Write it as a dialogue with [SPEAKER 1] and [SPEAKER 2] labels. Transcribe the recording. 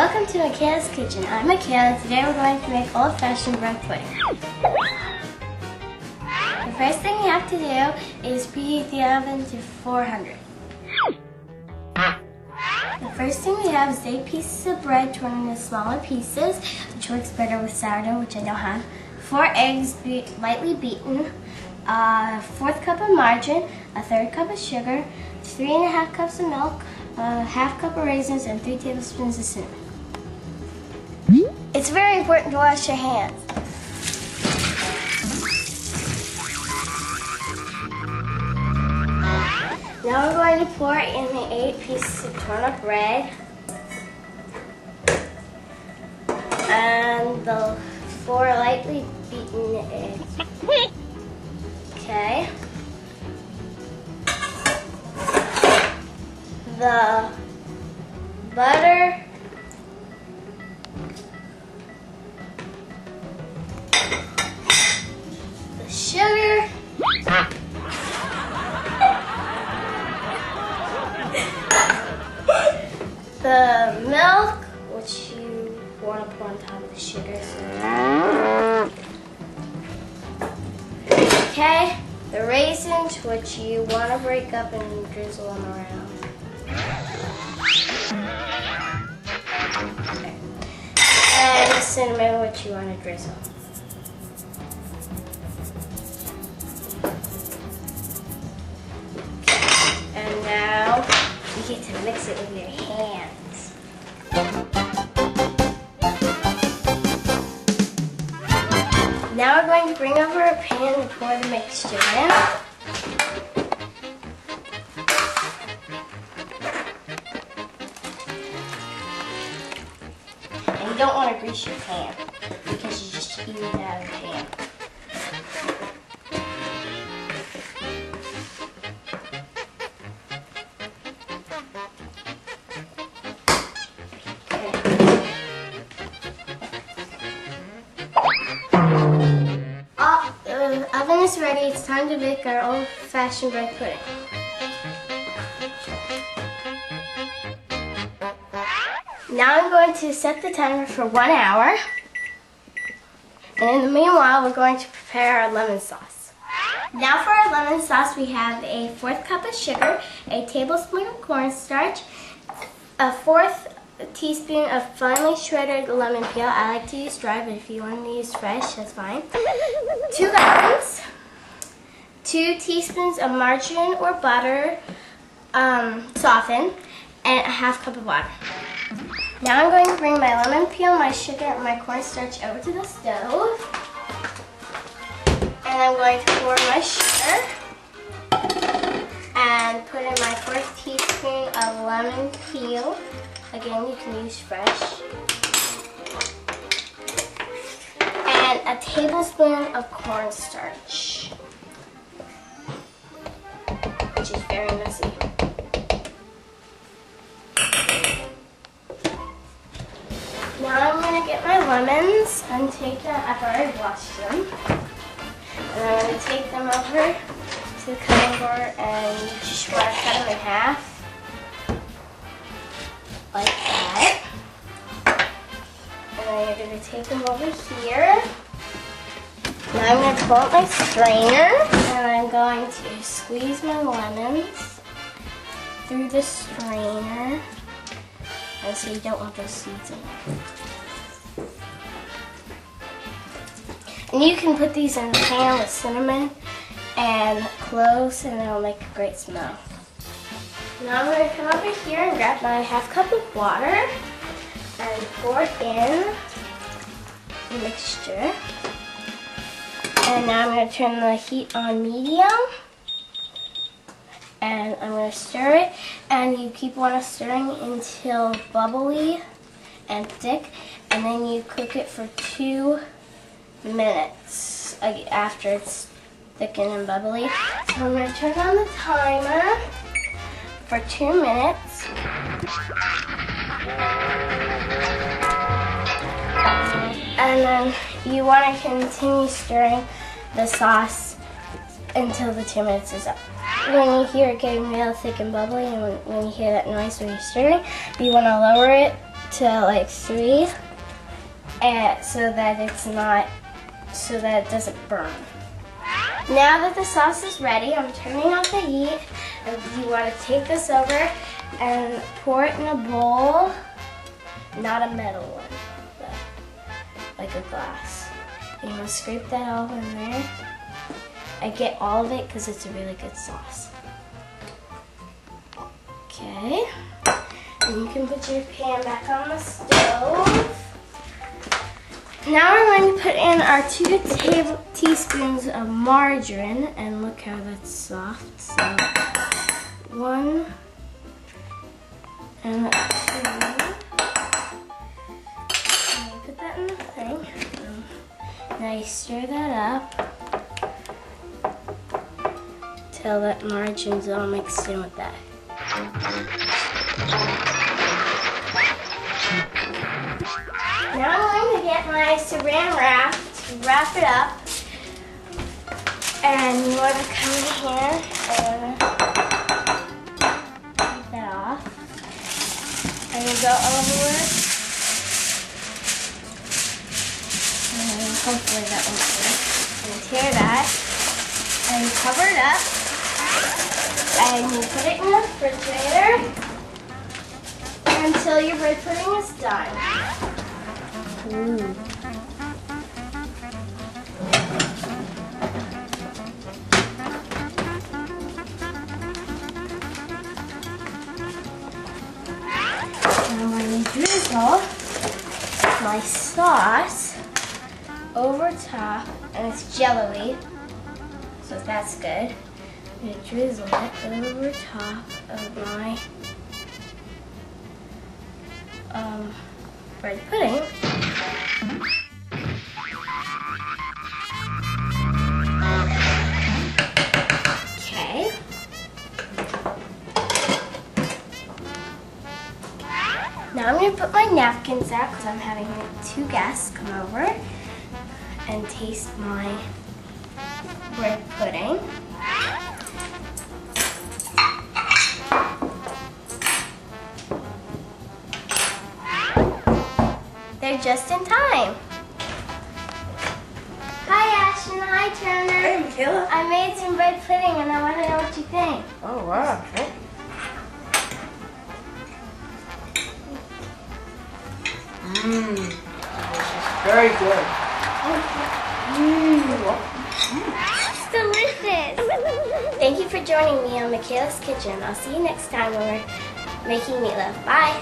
[SPEAKER 1] Welcome to Michaella's Kitchen. I'm Michaella. Today we're going to make old-fashioned bread pudding. The first thing you have to do is preheat the oven to 400. The first thing we have is 8 pieces of bread torn into smaller pieces, which works better with sourdough, which I don't have. 4 eggs lightly beaten, a 1/4 cup of margarine, a 1/3 cup of sugar, 3 1/2 cups of milk, a 1/2 cup of raisins, and 3 tablespoons of cinnamon. It's very important to wash your hands. Now we're going to pour in the 8 pieces of torn up bread and the 4 lightly beaten eggs. Okay. The butter, the sugar, the milk, which you want to pour on top of the sugar. Okay, the raisins, which you want to break up and drizzle them around. Okay. And the cinnamon, which you want to drizzle. And now you get to mix it with your hands. Now we're going to bring over a pan and pour the mixture in. And you don't want to grease your pan because you just eat it out of the pan. The oven is ready. It's time to bake our old-fashioned bread pudding. Now I'm going to set the timer for 1 hour. And in the meanwhile, we're going to prepare our lemon sauce. Now for our lemon sauce, we have a 1/4 cup of sugar, a tablespoon of cornstarch, a 1/4 teaspoon of finely shredded lemon peel. I like to use dry, but if you want to use fresh, that's fine. 2 lemons, 2 teaspoons of margarine or butter softened, and a 1/2 cup of water. Now I'm going to bring my lemon peel, my sugar, and my cornstarch over to the stove. And I'm going to pour my sugar and put in my 1/4 teaspoon of lemon peel. Again, you can use fresh. And a tablespoon of cornstarch, which is very messy. Now I'm going to get my lemons and take them, I've already washed them. And I'm going to take them over to the cutting board and you just want to cut them in half. Like that. And then you're going to take them over here. Now I'm going to pull out my strainer and I'm going to squeeze my lemons through the strainer. And so you don't want those seeds in there. And you can put these in a pan with cinnamon and cloves and it'll make a great smell. Now I'm going to come over here and grab my 1/2 cup of water and pour in the mixture. And now I'm going to turn the heat on medium. And I'm going to stir it. And you keep on stirring until bubbly and thick. And then you cook it for 2 minutes after it's thickened and bubbly. So I'm going to turn on the timer for 2 minutes. And then you want to continue stirring the sauce until the 2 minutes is up. When you hear it getting real thick and bubbly, and when you hear that noise when you're stirring, you want to lower it to like 3, and so that it doesn't burn. Now that the sauce is ready, I'm turning off the heat. And you want to take this over and pour it in a bowl, not a metal one, but like a glass. And you want to scrape that all in there. I get all of it because it's a really good sauce. Okay, and you can put your pan back on the stove. Now we're going to put in our 2 teaspoons of margarine, and look how that's soft. So 1 and 2. And you put that in the thing. Now you stir that up till that margarine's all mixed in with that. Now I'm going to get my saran wrap to wrap it up, and you want to come in here and take that off, and you go over it, and hopefully that won't work. And tear that, and you cover it up, and you put it in the refrigerator until your bread pudding is done. Ooh. I'm going to drizzle my sauce over top, and it's jello-y, so that's good. I'm going to drizzle it over top of my bread pudding. Okay. Now I'm going to put my napkins out because I'm having 2 guests come over and taste my bread pudding. They're just in time. Hi Ashton, hi Turner.
[SPEAKER 2] Hey Michaella.
[SPEAKER 1] I made some bread pudding and I want to know what you think.
[SPEAKER 2] Oh wow. Okay. Very good.
[SPEAKER 1] It's delicious. Thank you for joining me on Michaella's Kitchen. I'll see you next time when we're making meatloaf. Bye.